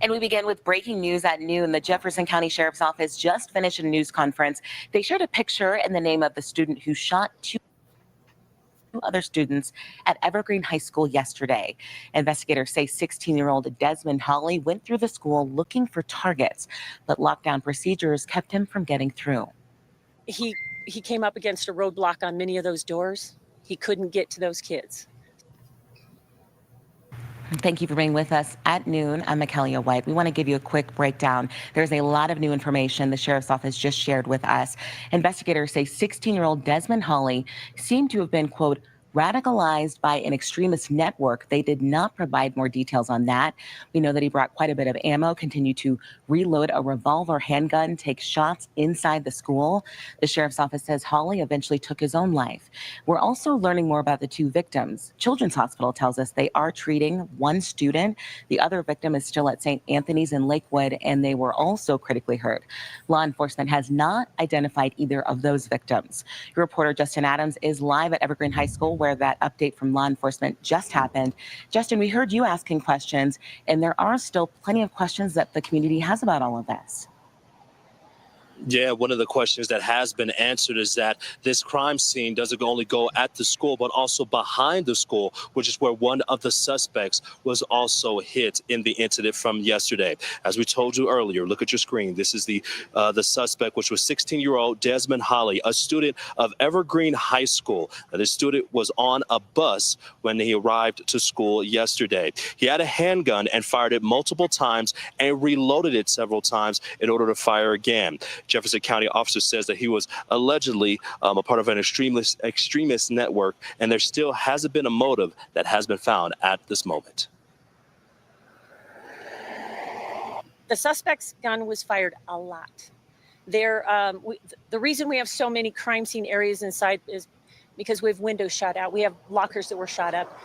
And we begin with breaking news at noon. The Jefferson County Sheriff's Office just finished a news conference. They shared a picture and the name of the student who shot two other students at Evergreen High School yesterday. Investigators say 16-year-old Desmond Holly went through the school looking for targets, but lockdown procedures kept him from getting through. He came up against a roadblock on many of those doors. He couldn't get to those kids. Thank you for being with us at noon. I'm Mikaela White. We want to give you a quick breakdown. There's a lot of new information the Sheriff's Office just shared with us. Investigators say 16-year-old Desmond Holly seemed to have been, quote, radicalized by an extremist network. They did not provide more details on that. We know that he brought quite a bit of ammo, continued to reload a revolver handgun, take shots inside the school. The Sheriff's Office says Holly eventually took his own life. We're also learning more about the two victims. Children's Hospital tells us they are treating one student. The other victim is still at St. Anthony's in Lakewood, and they were also critically hurt. Law enforcement has not identified either of those victims. Your reporter Justin Adams is live at Evergreen High School, where that update from law enforcement just happened. Justin, we heard you asking questions, and there are still plenty of questions that the community has about all of this. Yeah, one of the questions that has been answered is that this crime scene doesn't only go at the school, but also behind the school, which is where one of the suspects was also hit in the incident from yesterday. As we told you earlier, look at your screen. This is the suspect, which was 16-year-old Desmond Holly, a student of Evergreen High School. Now, this student was on a bus when he arrived to school yesterday. He had a handgun and fired it multiple times and reloaded it several times in order to fire again. Jefferson County officer says that he was allegedly a part of an extremist network, and there still hasn't been a motive that has been found at this moment. The suspect's gun was fired a lot. The reason we have so many crime scene areas inside is because we have windows shot out. We have lockers that were shot up.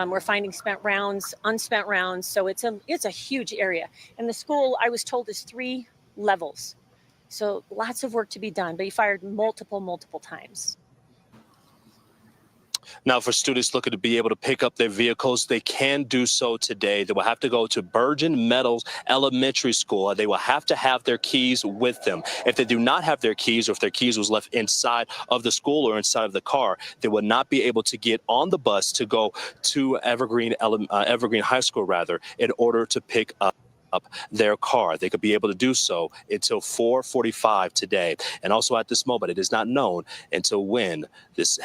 We're finding spent rounds, unspent rounds. So it's a huge area. And the school, I was told, is 3 levels. So lots of work to be done, but he fired multiple times. Now, for students looking to be able to pick up their vehicles, they can do so today. They will have to go to Bergen Meadows Elementary School. They will have to have their keys with them. If they do not have their keys, or if their keys was left inside of the school or inside of the car, they will not be able to get on the bus to go to Evergreen High School, in order to pick up their car. They could be able to do so until 4:45 today. And also at this moment, it is not known until when this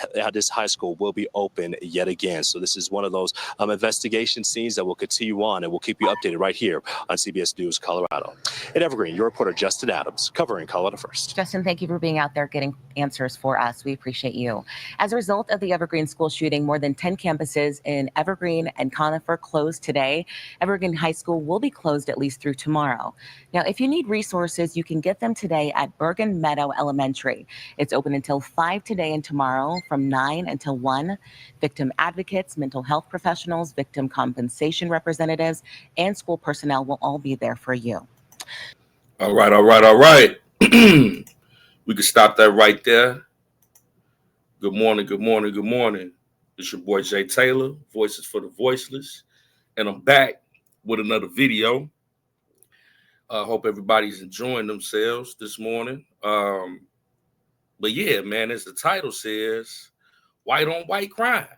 high school will be open yet again. So this is one of those investigation scenes that will continue on, and we'll keep you updated right here on CBS News Colorado. In Evergreen, your reporter Justin Adams, covering Colorado First. Justin, thank you for being out there getting answers for us. We appreciate you. As a result of the Evergreen school shooting, more than 10 campuses in Evergreen and Conifer closed today. Evergreen High School will be closed at least through tomorrow. Now, if you need resources, you can get them today at Bergen Meadow Elementary. It's open until 5 today and tomorrow from 9 until 1. Victim advocates, mental health professionals, victim compensation representatives, and school personnel will all be there for you. All right. We can stop that right there. Good morning. It's your boy Jay Taylor, Voices for the Voiceless, and I'm back with another video. I hope everybody's enjoying themselves this morning. But yeah, man, as the title says, white on white crime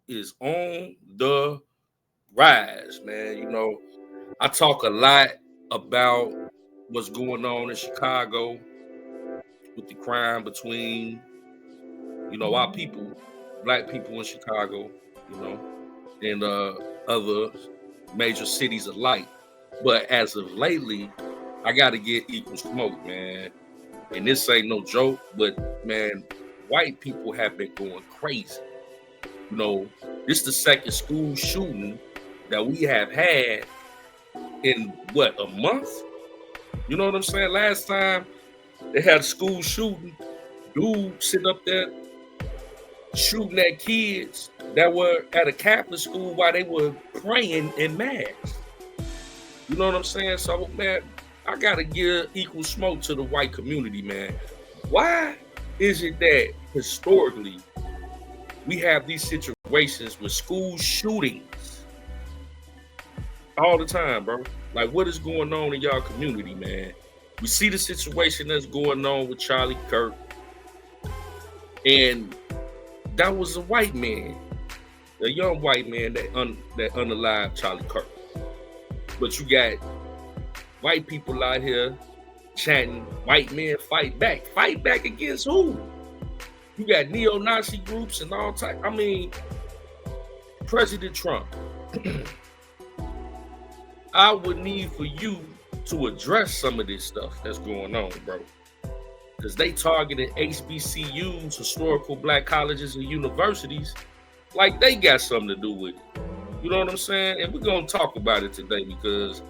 is on the rise, man. You know, I talk a lot about what's going on in Chicago with the crime between, our people, black people in Chicago, and other major cities alike. But as of lately, I got to get equal smoke, man. And this ain't no joke, but, man, white people have been going crazy. This the second school shooting that we have had in, a month? You know what I'm saying? Last time they had a school shooting, dude sitting up there shooting at kids that were at a Catholic school while they were praying in mass. You know what I'm saying? So, man, I got to give equal smoke to the white community, man. Why is it that historically we have these situations with school shootings all the time, bro. Like, what is going on in y'all community, man? We see the situation that's going on with Charlie Kirk, and that was a white man, a young white man that unalived Charlie Kirk. But you got white people out here chanting, "White men fight back." Fight back against who? You got neo-Nazi groups and all type. I mean, President Trump, I would need for you to address some of this stuff that's going on, bro. Because they targeted HBCUs, historical black colleges and universities, like they got something to do with it. You know what I'm saying? And we're going to talk about it today because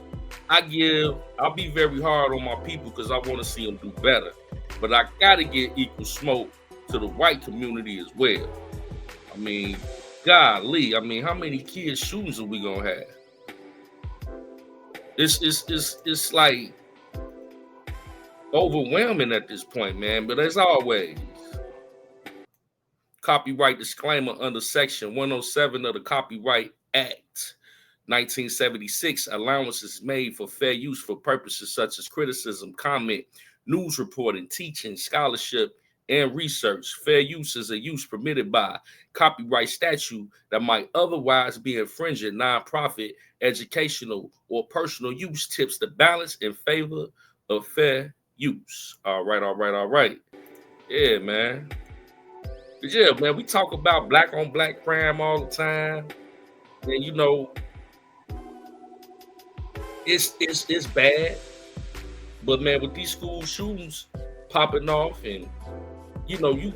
I'll be very hard on my people because I want to see them do better. But I got to get equal smoke to the white community as well. I mean, golly, I mean, how many kids' shoes are we going to have? It's like overwhelming at this point, man. But as always, copyright disclaimer under Section 107 of the Copyright Act 1976, allowances made for fair use for purposes such as criticism, comment, news reporting, teaching, scholarship, and research. Fair use is a use permitted by copyright statute that might otherwise be infringing nonprofit, educational, or personal use tips the balance in favor of fair use. All right. Yeah, man. Yeah, man, we talk about black on black crime all the time. And you know, it's bad. But man, with these school shootings popping off, and you know, you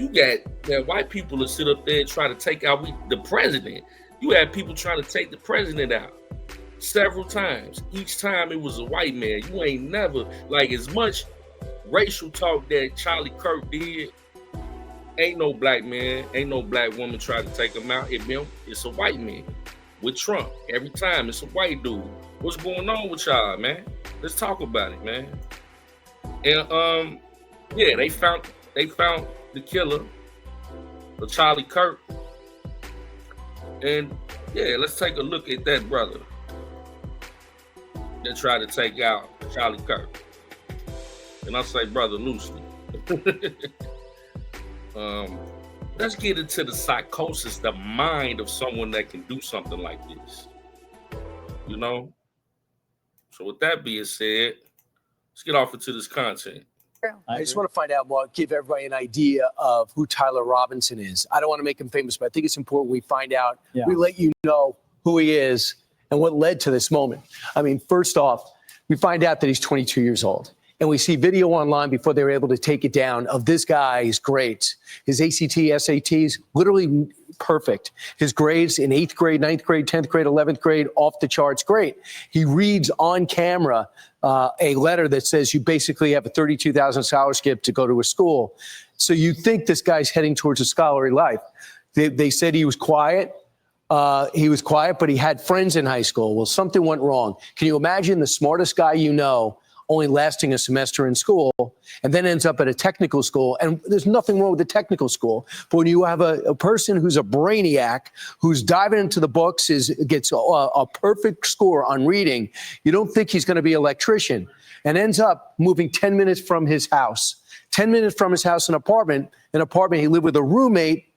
got man, white people to sit up there and try to take out the president. You had people trying to take the president out several times. Each time it was a white man. You ain't never, like, as much racial talk that Charlie Kirk did. Ain't no black man, ain't no black woman trying to take him out. It's a white man with Trump. Every time it's a white dude. What's going on with y'all, man? Let's talk about it, man. And yeah, they found the killer of Charlie Kirk. And yeah, let's take a look at that brother that tried to take out Charlie Kirk. And I say brother loosely. Let's get into the psychosis, the mind of someone that can do something like this. You know? So with that being said, let's get off into this content. I just want to find out, well, give everybody an idea of who Tyler Robinson is. I don't want to make him famous, but I think it's important we find out, we let you know who he is and what led to this moment. I mean, first off, we find out that he's 22 years old. And we see video online before they were able to take it down of this guy's grades. His ACT, SATs, literally perfect. His grades in 8th grade, 9th grade, 10th grade, 11th grade, off the charts, great. He reads on camera a letter that says you basically have a $32,000 scholarship to go to a school. So you think this guy's heading towards a scholarly life. They said he was quiet. But he had friends in high school. Well, something went wrong. Can you imagine the smartest guy you know only lasting a semester in school and then ends up at a technical school? And there's nothing wrong with the technical school. But when you have a person who's a brainiac, who's diving into the books, gets a perfect score on reading, you don't think he's going to be an electrician, and ends up moving 10 minutes from his house. 10 minutes from his house, an apartment. He lived with a roommate,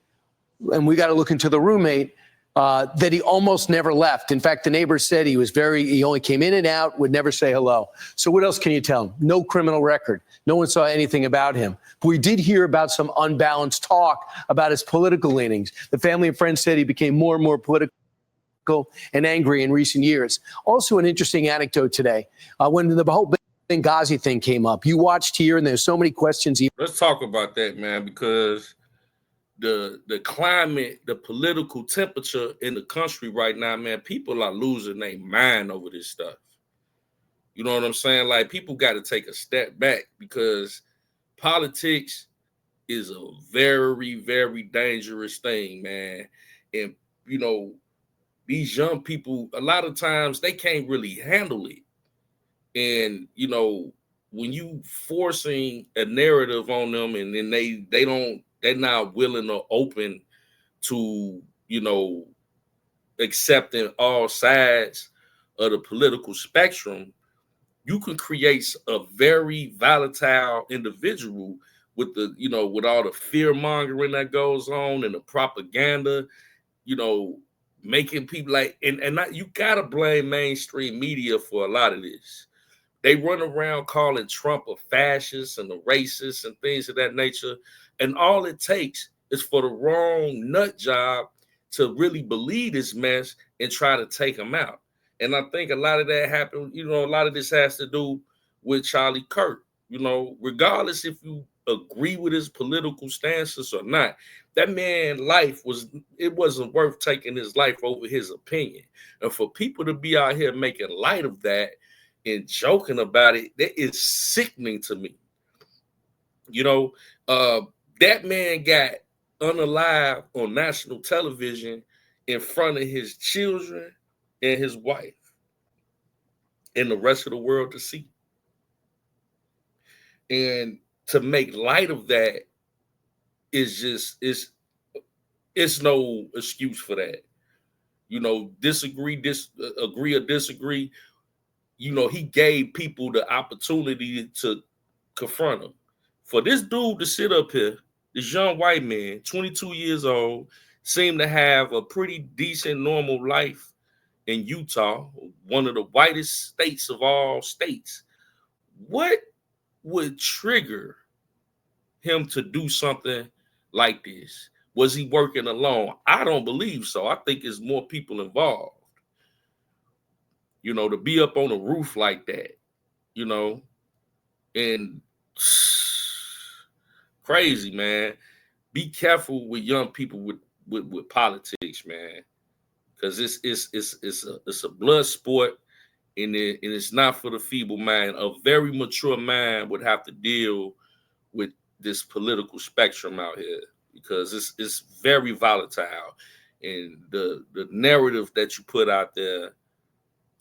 and we got to look into the roommate, that he almost never left. In fact, the neighbors said he only came in and out, would never say hello. So what else can you tell him? No criminal record. No one saw anything about him. But we did hear about some unbalanced talk about his political leanings. The family and friends said he became more and more political and angry in recent years. Also, an interesting anecdote today. When the whole Benghazi thing came up, you watched here, and there's so many questions. Let's talk about that, man, because the climate, the political temperature in the country right now, man, people are losing their mind over this stuff. You know what I'm saying? Like, people got to take a step back because politics is a very, very dangerous thing, man. And, you know, these young people, a lot of times they can't really handle it. And, you know, when you forcing a narrative on them and then they're not willing or open to, you know, accepting all sides of the political spectrum, you can create a very volatile individual with the, with all the fear mongering that goes on and the propaganda, making people like, and not, you gotta blame mainstream media for a lot of this. They run around calling Trump a fascist and a racist and things of that nature. And all it takes is for the wrong nut job to really believe this mess and try to take him out. And I think a lot of that happened, a lot of this has to do with Charlie Kirk. Regardless if you agree with his political stances or not, that man's life wasn't worth taking his life over his opinion. And for people to be out here making light of that and joking about it, that is sickening to me. That man got unalive on national television in front of his children and his wife and the rest of the world to see. And to make light of that is just, it's no excuse for that. Agree or disagree. He gave people the opportunity to confront him. For this dude to sit up here, this young white man, 22 years old, seemed to have a pretty decent, normal life in Utah, one of the whitest states of all states. What would trigger him to do something like this? Was he working alone? I don't believe so. I think there's more people involved. To be up on a roof like that, and crazy, man. Be careful with young people with politics, man, because it's a blood sport, and it's not for the feeble mind. A very mature mind would have to deal with this political spectrum out here because it's very volatile, and the narrative that you put out there,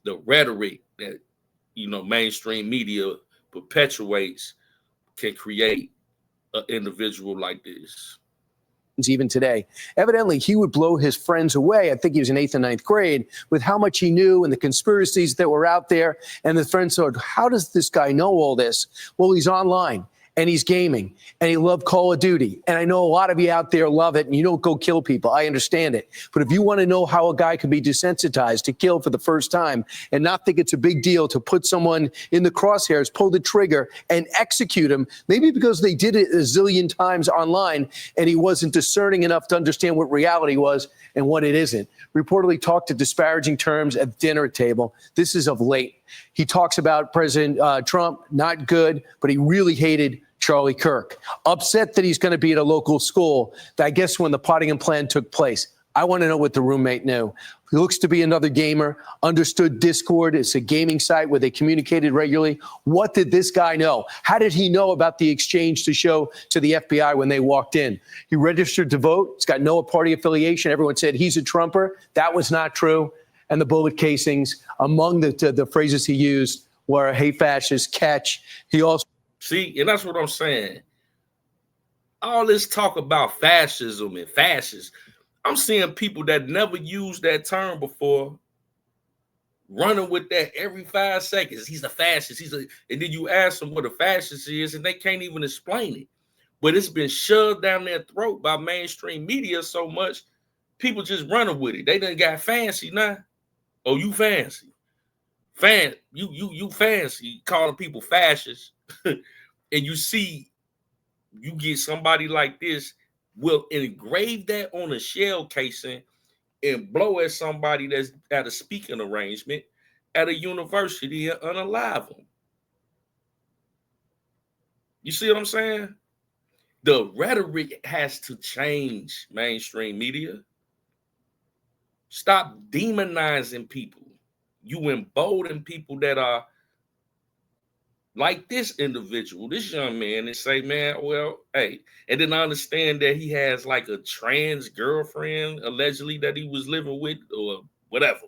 the rhetoric that mainstream media perpetuates, can create an individual like this. Even today, evidently he would blow his friends away. I think he was in 8th and 9th grade with how much he knew and the conspiracies that were out there. And the friends said, how does this guy know all this? Well, he's online and he's gaming and he loved Call of Duty. And I know a lot of you out there love it and you don't go kill people. I understand it. But if you want to know how a guy can be desensitized to kill for the first time and not think it's a big deal to put someone in the crosshairs, pull the trigger and execute him, maybe because they did it a zillion times online and he wasn't discerning enough to understand what reality was and what it isn't. Reportedly talked to disparaging terms at the dinner table. This is of late. He talks about President Trump, not good, but he really hated Charlie Kirk. Upset that he's going to be at a local school, I guess, when the Pottingham plan took place. I want to know what the roommate knew. He looks to be another gamer, understood Discord. It's a gaming site where they communicated regularly. What did this guy know? How did he know about the exchange to show to the FBI when they walked in? He registered to vote. He's got no party affiliation. Everyone said he's a Trumper. That was not true. And the bullet casings, among the phrases he used were "hey fascist," "catch." He also see, and that's what I'm saying. All this talk about fascism and fascists, I'm seeing people that never used that term before running with that every 5 seconds. He's a fascist. And then you ask them what a fascist is, and they can't even explain it. But it's been shoved down their throat by mainstream media so much, people just running with it. They done got fancy now. Oh, you fancy. You fancy calling people fascists. And you see, you get somebody like this will engrave that on a shell casing and blow at somebody that's at a speaking arrangement at a university and unalive them. You see what I'm saying? The rhetoric has to change, mainstream media. Stop demonizing people. You embolden people that are like this individual, this young man, and say, man, well, hey, and then I understand that he has like a trans girlfriend, allegedly, that he was living with, or whatever,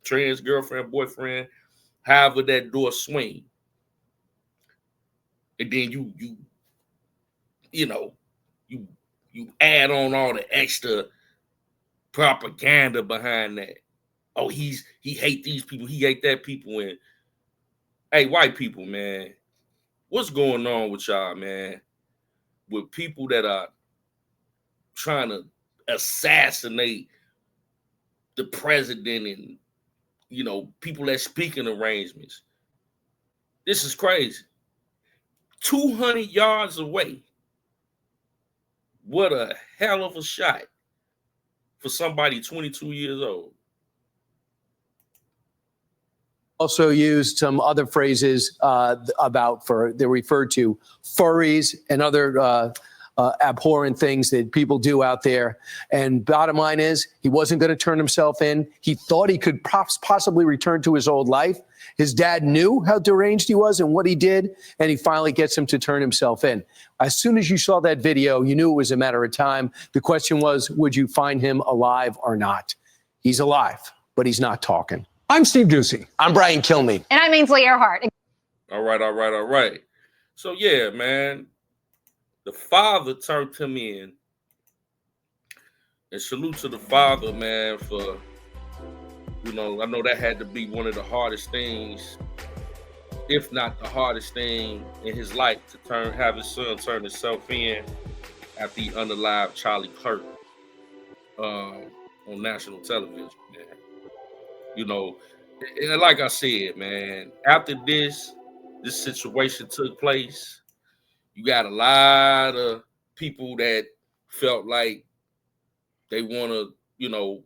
trans girlfriend, boyfriend, however that door swing. And then you add on all the extra propaganda behind that. oh, he hate these people, he hate that people. And hey, white people, man, what's going on with y'all, man? With people that are trying to assassinate the president and, you know, people that speaking arrangements. This is crazy. 200 yards away. What a hell of a shot for somebody 22 years old. Also used some other phrases they referred to furries and other abhorrent things that people do out there. And bottom line is, he wasn't going to turn himself in. He thought he could possibly return to his old life. His dad knew how deranged he was and what he did, and he finally gets him to turn himself in. As soon as you saw that video, you knew it was a matter of time. The question was, would you find him alive or not? He's alive, but he's not talking. I'm Steve Doocy. I'm Brian Kilmeade. And I'm Ainsley Earhart. All right. So, yeah, man, the father turned him in. And salute to the father, man, for, you know, I know that had to be one of the hardest things, if not the hardest thing in his life, to have his son turn himself in after he unalived Charlie Kirk on national television, man. You know, and like I said, man, after this situation took place, you got a lot of people that felt like they want to, you know,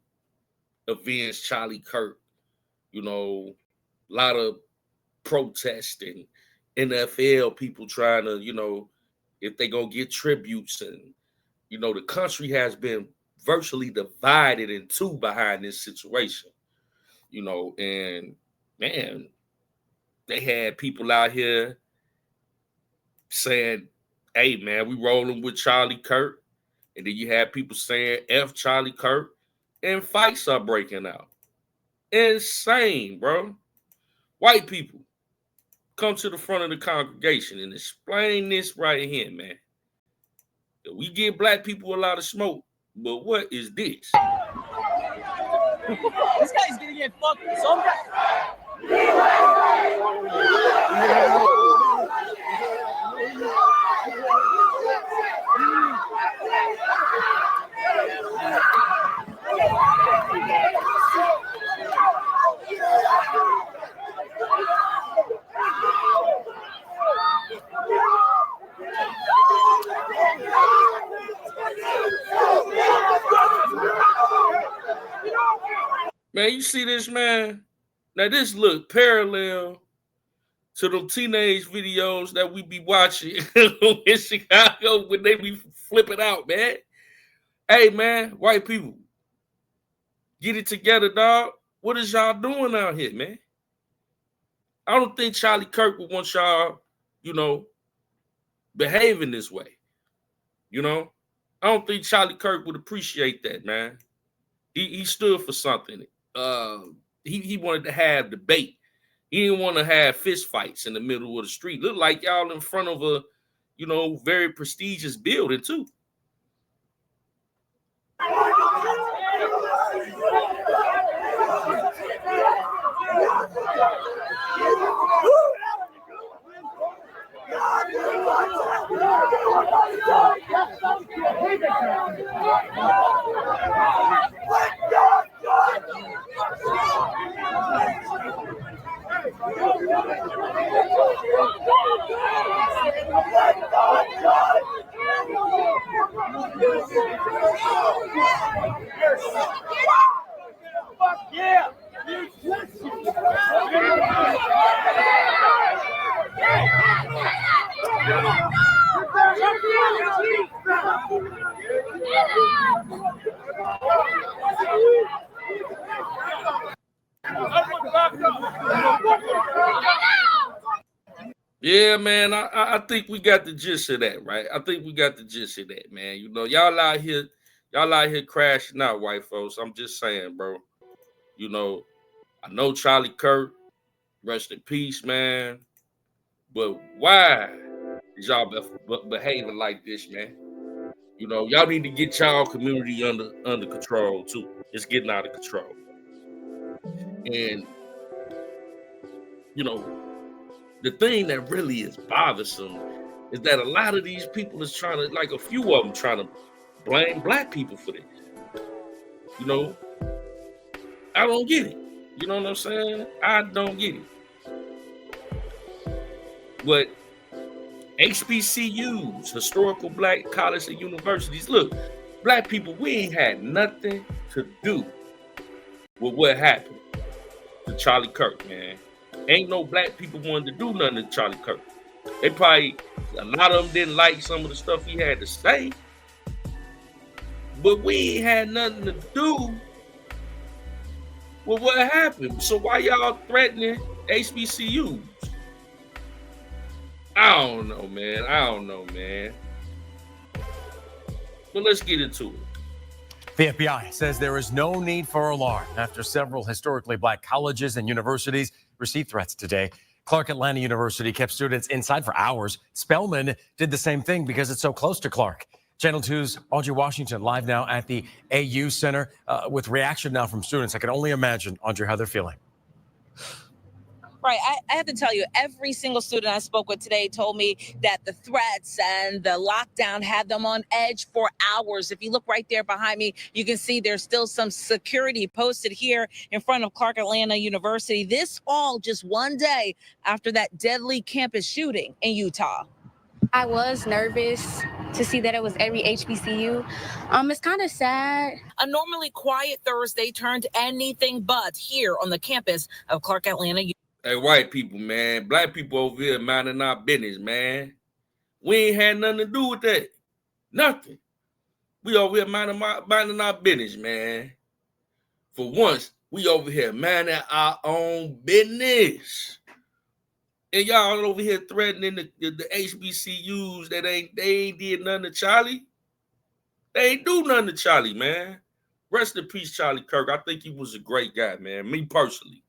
avenge Charlie Kirk. You know, a lot of protesting, NFL people trying to, you know, if they gonna get tributes, and, you know, the country has been virtually divided in two behind this situation. You know, and man, they had people out here saying, hey, man, we rolling with Charlie Kirk. And then you have people saying F Charlie Kirk, and fights are breaking out. Insane, bro. White people, come to the front of the congregation and explain this right here, man. We give black people a lot of smoke, but what is this? This guy's gonna get fucked so Man, you see this, man? Now this look parallel to the teenage videos that we be watching in Chicago when they be flipping out, man. Hey, man, white people, get it together, dog. What is y'all doing out here, man? I don't think Charlie Kirk would want y'all, you know, behaving this way. You know? I don't think Charlie Kirk would appreciate that, man. He stood for something. He wanted to have debate. He didn't want to have fist fights in the middle of the street. Look like y'all in front of a, you know, very prestigious building too. Yeah, man, I think we got the gist of that, right? I think we got the gist of that, man. You know, y'all out here crashing out, white folks. I'm just saying, bro. You know, I know Charlie Kirk, rest in peace, man. But why is y'all behaving like this, man? You know, y'all need to get y'all community under control too. It's getting out of control. And, you know, the thing that really is bothersome is that a lot of these people is trying to, like a few of them trying to blame black people for this. You know, I don't get it. You know what I'm saying? I don't get it. But HBCUs, historical black colleges and universities, look, black people, we ain't had nothing to do with what happened to Charlie Kirk, man. Ain't no black people wanted to do nothing to Charlie Kirk. They probably, a lot of them didn't like some of the stuff he had to say, but we ain't had nothing to do with what happened. So why y'all threatening HBCUs? I don't know, man. But let's get into it. The FBI says there is no need for alarm after several historically black colleges and universities received threats today. Clark Atlanta University kept students inside for hours. Spelman did the same thing because it's so close to Clark. Channel 2's Audrey Washington live now at the AU Center with reaction now from students. I can only imagine, Audrey, how they're feeling. Right. I have to tell you, every single student I spoke with today told me that the threats and the lockdown had them on edge for hours. If you look right there behind me, you can see there's still some security posted here in front of Clark Atlanta University. This all just one day after that deadly campus shooting in Utah. I was nervous to see that it was every HBCU. It's kind of sad. A normally quiet Thursday turned anything but here on the campus of Clark Atlanta University. Hey, white people, man, black people over here minding our business, man. We ain't had nothing to do with that. Nothing. We over here minding our business, man. For once, we over here minding our own business. And y'all over here threatening the HBCUs that they ain't did nothing to Charlie. They ain't do nothing to Charlie, man. Rest in peace, Charlie Kirk. I think he was a great guy, man. Me personally.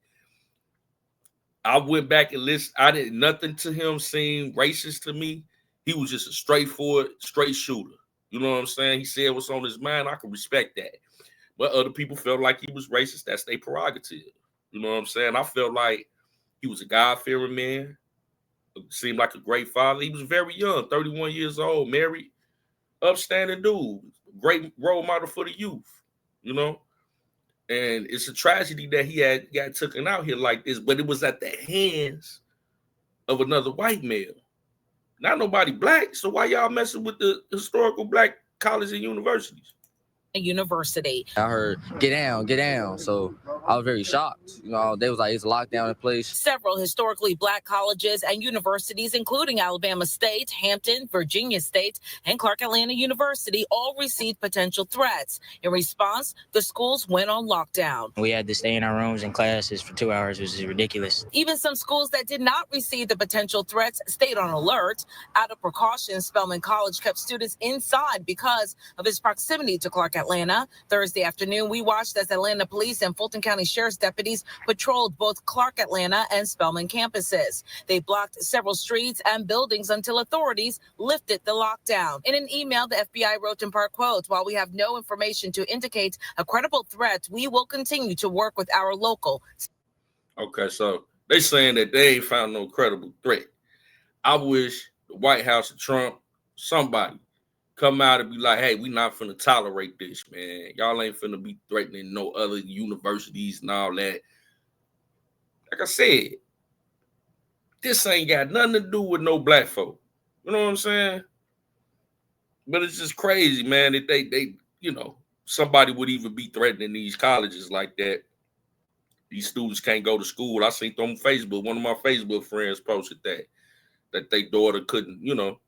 I went back and listened. I didn't, nothing to him seem racist to me. He was just a straightforward, straight shooter. You know what I'm saying? He said what's on his mind. I can respect that. But other people felt like he was racist. That's their prerogative. You know what I'm saying? I felt like he was a God-fearing man. Seemed like a great father. He was very young, 31 years old, married, upstanding dude. Great role model for the youth, you know? And it's a tragedy that he got taken out here like this, but it was at the hands of another white male. Not nobody black, so why y'all messing with the historical black colleges and universities? University. I heard, get down. So I was very shocked. You know, they was like, it's a lockdown in place. Several historically black colleges and universities, including Alabama State, Hampton, Virginia State, and Clark Atlanta University, all received potential threats. In response, the schools went on lockdown. We had to stay in our rooms and classes for 2 hours, which is ridiculous. Even some schools that did not receive the potential threats stayed on alert. Out of precaution, Spelman College kept students inside because of its proximity to Clark Atlanta. Thursday afternoon, we watched as Atlanta police and Fulton County Sheriff's deputies patrolled both Clark Atlanta and Spelman campuses. They blocked several streets and buildings until authorities lifted the lockdown. In an email, the FBI wrote in part, quote, while we have no information to indicate a credible threat, we will continue to work with our local. Okay, so they saying that they ain't found no credible threat. I wish the White House or Trump, somebody, come out and be like, hey, we not finna tolerate this, man. Y'all ain't finna be threatening no other universities and all that. Like I said, this ain't got nothing to do with no black folk. You know what I'm saying? But it's just crazy, man, that they you know, somebody would even be threatening these colleges like that. These students can't go to school. I seen on Facebook, one of my Facebook friends posted that their daughter couldn't, you know,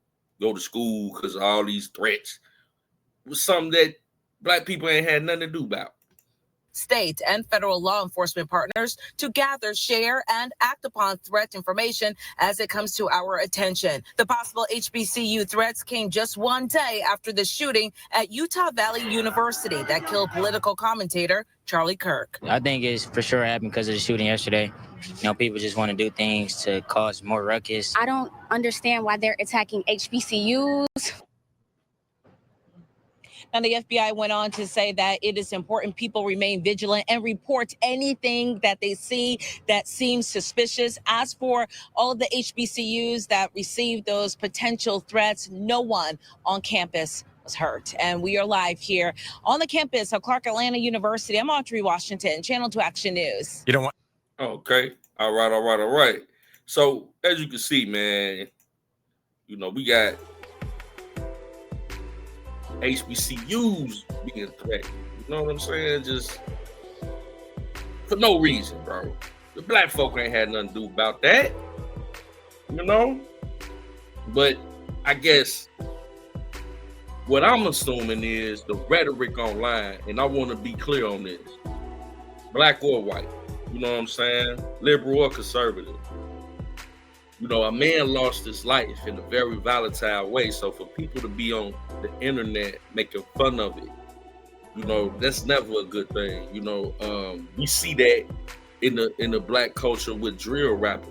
go to school because of all these threats. It was something that black people ain't had nothing to do about. State and federal law enforcement partners to gather, share, and act upon threat information as it comes to our attention. The possible HBCU threats came just one day after the shooting at Utah Valley University that killed political commentator Charlie Kirk. I think it's for sure happened because of the shooting yesterday. You know, people just want to do things to cause more ruckus. I don't understand why they're attacking HBCUs. Now, the FBI went on to say that it is important people remain vigilant and report anything that they see that seems suspicious. As for all of the HBCUs that received those potential threats, no one on campus was hurt. And we are live here on the campus of Clark Atlanta University. I'm Audrey Washington, Channel 2 Action News. You know what? Okay. All right. So as you can see, man, you know, we got HBCUs being threatened. You know what I'm saying? Just for no reason, bro. The black folk ain't had nothing to do about that. You know? But I guess what I'm assuming is the rhetoric online, and I want to be clear on this. Black or white, you know what I'm saying? Liberal or conservative. You know, a man lost his life in a very volatile way. So for people to be on the internet making fun of it, you know, that's never a good thing. You know, we see that in the black culture with drill rappers.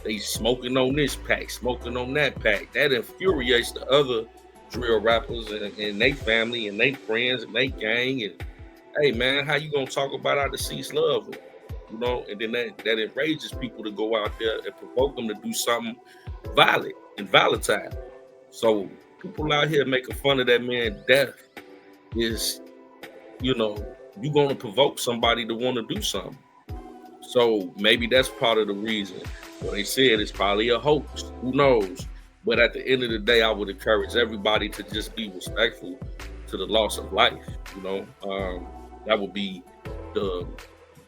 They smoking on this pack, smoking on that pack. That infuriates the other drill rappers and they family and they friends and they gang. And hey man, how you gonna talk about our deceased loved one? You know, and then that enrages people to go out there and provoke them to do something violent and volatile. So people out here making fun of that man's death is, you know, you're gonna provoke somebody to want to do something. So maybe that's part of the reason. Well, they said it's probably a hoax. Who knows? But at the end of the day, I would encourage everybody to just be respectful to the loss of life. You know, that would be the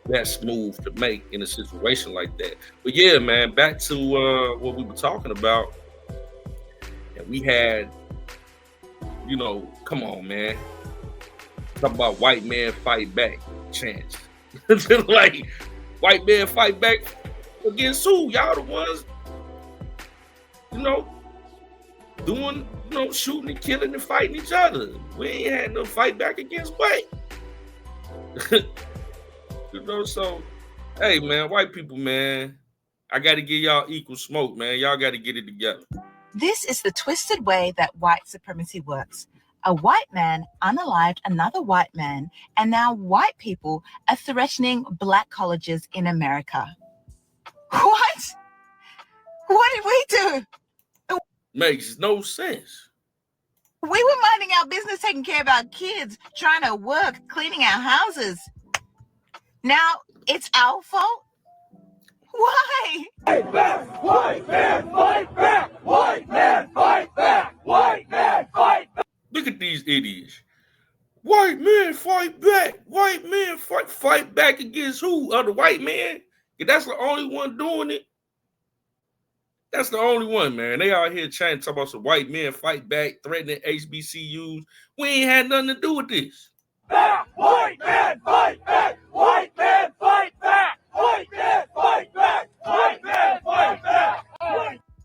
best move to make in a situation like that. But yeah, man, back to what we were talking about. And we had, you know, come on, man. Talk about white man fight back chance. Like, white man fight back against who? Y'all the ones, you know, doing, you know, shooting and killing and fighting each other. We ain't had no fight back against white. You know, so, hey, man, white people, man, I got to give y'all equal smoke, man. Y'all got to get it together. This is the twisted way that white supremacy works. A white man unalived another white man, and now white people are threatening black colleges in America. What? What did we do? Makes no sense. We were minding our business, taking care of our kids, trying to work, cleaning our houses. Now it's our fault? Why? Fight back! White man, fight back! White man, fight back! White man, fight back! Look at these idiots. White men fight back. White men fight back against who? Other white men? If that's the only one doing it, that's the only one, man. They out here trying to talk about some white men fight back, threatening HBCUs. We ain't had nothing to do with this. Back! White man, fight back! White man, fight back! White man, fight back! White man, fight back! White man,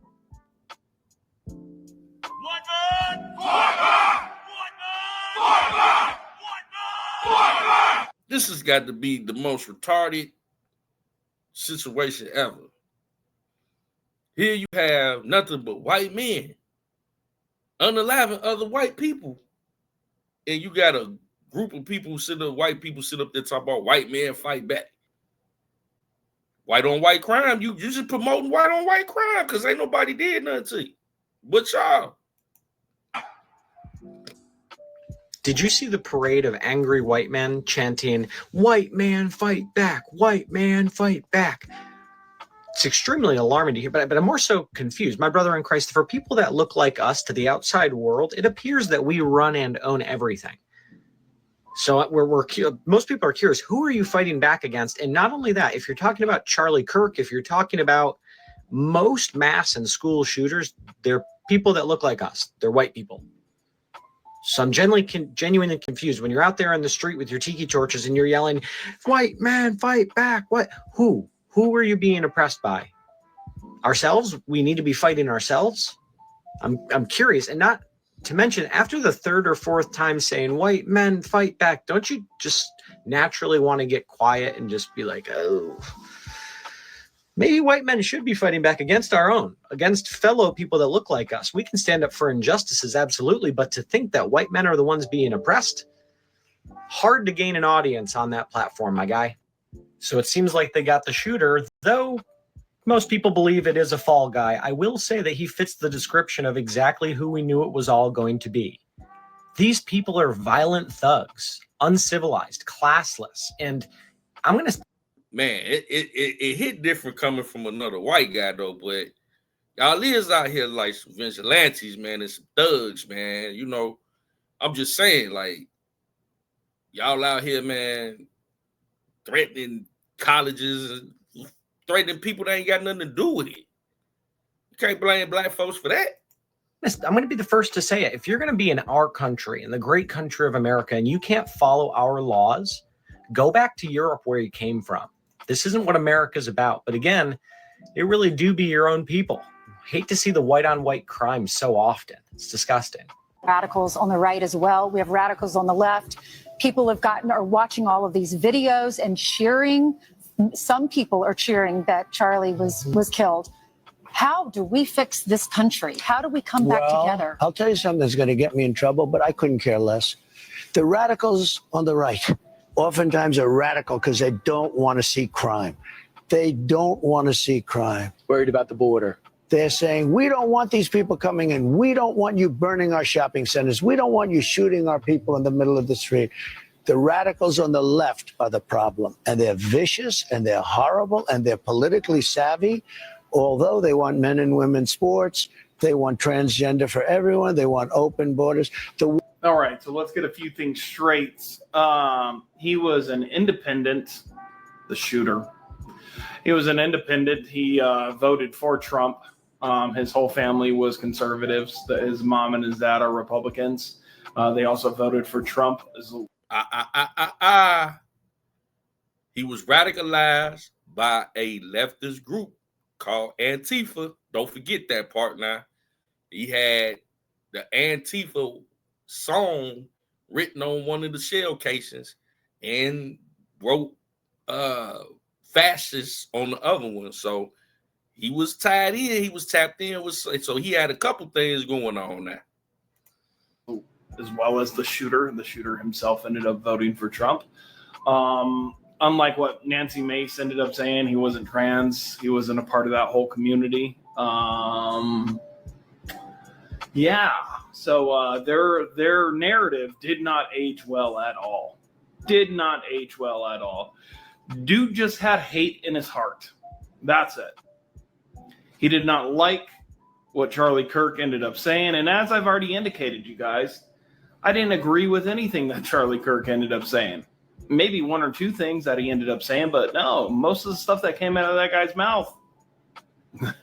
fight back! This has got to be the most retarded situation ever. Here you have nothing but white men unaliving other white people. And you got a group of people white people sit up there talking about white men fight back. White on white crime. You just promoting white on white crime because ain't nobody did nothing to you. But y'all. Did you see the parade of angry white men chanting, "White man fight back, white man fight back"? It's extremely alarming to hear, but I'm more so confused. My brother in Christ, for people that look like us to the outside world, it appears that we run and own everything. So most people are curious, who are you fighting back against? And not only that, if you're talking about Charlie Kirk, if you're talking about most mass and school shooters, they're people that look like us. They're white people. So I'm genuinely confused when you're out there in the street with your tiki torches and you're yelling, "White man, fight back." What? Who are you being oppressed by? Ourselves? We need to be fighting ourselves? I'm curious. And not to mention, after the third or fourth time saying, "White men, fight back," don't you just naturally want to get quiet and just be like, "Oh, Maybe white men should be fighting back against our own, against fellow people that look like us. We can stand up for injustices, absolutely, but to think that white men are the ones being oppressed, hard to gain an audience on that platform, my guy. So it seems like they got the shooter, though most people believe it is a fall guy. I will say that he fits the description of exactly who we knew it was all going to be. These people are violent thugs, uncivilized, classless, and I'm going to... Man, it hit different coming from another white guy, though, but y'all is out here like some vigilantes, man, and some thugs, man. You know, I'm just saying, like, y'all out here, man, threatening colleges and threatening people that ain't got nothing to do with it. You can't blame black folks for that. I'm going to be the first to say it. If you're going to be in our country, in the great country of America, and you can't follow our laws, go back to Europe where you came from. This isn't what America's about. But again, it really do be your own people. Hate to see the white on white crime so often. It's disgusting. Radicals on the right as well. We have radicals on the left. People are watching all of these videos and cheering. Some people are cheering that Charlie was killed. How do we fix this country? How do we come back together? I'll tell you something that's going to get me in trouble, but I couldn't care less. The radicals on the right oftentimes are radical because they don't want to see crime. They don't want to see crime. Worried about the border. They're saying, we don't want these people coming in. We don't want you burning our shopping centers. We don't want you shooting our people in the middle of the street. The radicals on the left are the problem. And they're vicious and they're horrible and they're politically savvy. Although they want men and women sports, they want transgender for everyone. They want open borders. All right, so let's get a few things straight. He was an independent, the shooter. He was an independent. He voted for Trump. His whole family was conservatives. His mom and his dad are Republicans. They also voted for Trump. He was radicalized by a leftist group called Antifa. Don't forget that part now. He had the Antifa song written on one of the shell casings and wrote fascists on the other one. So he was tied in, he was tapped in with, so he had a couple things going on now. As well as the shooter. The shooter himself ended up voting for Trump. Unlike what Nancy Mace ended up saying, he wasn't trans. He wasn't a part of that whole community. Yeah. So their narrative did not age well at all. Did not age well at all. Dude just had hate in his heart. That's it. He did not like what Charlie Kirk ended up saying. And as I've already indicated, you guys, I didn't agree with anything that Charlie Kirk ended up saying. Maybe one or two things that he ended up saying, but no, most of the stuff that came out of that guy's mouth,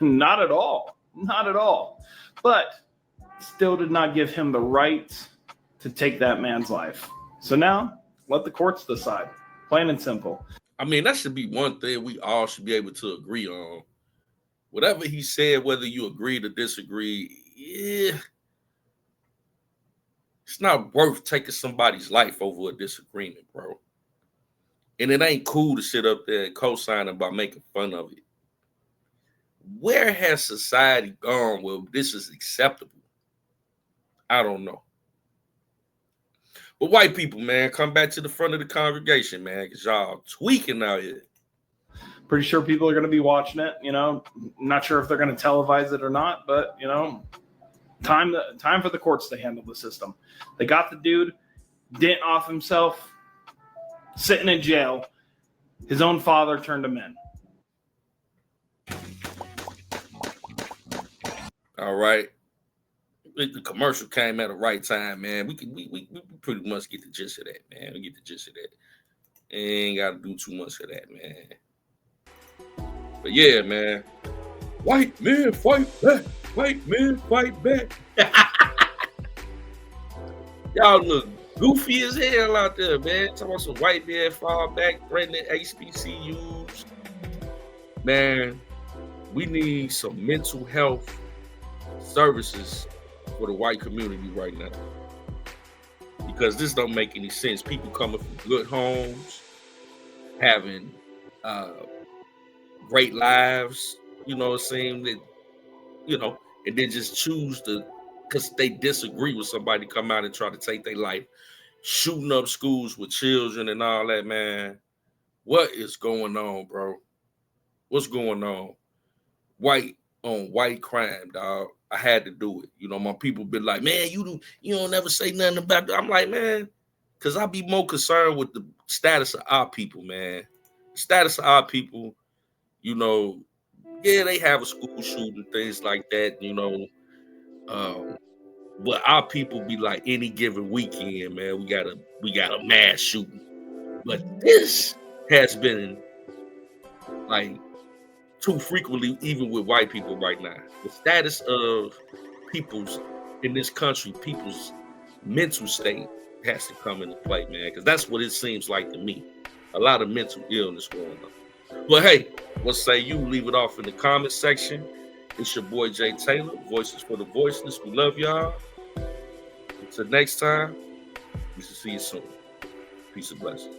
not at all. Not at all. But still did not give him the right to take that man's life. So now, let the courts decide. Plain and simple. I mean, that should be one thing we all should be able to agree on. Whatever he said, whether you agree or disagree, it's not worth taking somebody's life over a disagreement, bro. And it ain't cool to sit up there and co-sign about making fun of it. Where has society gone where this is acceptable? I don't know. But white people, man, come back to the front of the congregation, man, because y'all tweaking out here. Pretty sure people are going to be watching it, you know. Not sure if they're going to televise it or not, but, you know, time for the courts to handle the system. They got the dude, dent off himself, sitting in jail. His own father turned him in. All right. The commercial came at the right time, man. We pretty much get the gist of that, man. We get the gist of that. Ain't got to do too much of that, man. But yeah, man. White men fight back. White men fight back. Y'all look goofy as hell out there, man. Talking about some white men fall back, threatening HBCUs. Man, we need some mental health services for the white community right now. Because this don't make any sense. People coming from good homes, having great lives, you know, it seems that, you know, and then just choose to, because they disagree with somebody, come out and try to take their life, shooting up schools with children and all that, man. What is going on, bro? What's going on? White on white crime, dog. I had to do it. You know, my people been like, man, you don't never say nothing about that. I'm like, man, because I be more concerned with the status of our people, man. The status of our people, you know, yeah, they have a school shooting, things like that, you know. But our people be like any given weekend, man, we got a mass shooting. But this has been like too frequently, even with white people right now. The status of people's in this country, people's mental state has to come into play, man, because that's what it seems like to me. A lot of mental illness going on. But hey, what say you? Leave it off in the comment section. It's your boy Jay Taylor, Voices for the Voiceless. We love y'all. Until next time, we shall see you soon. Peace and blessings.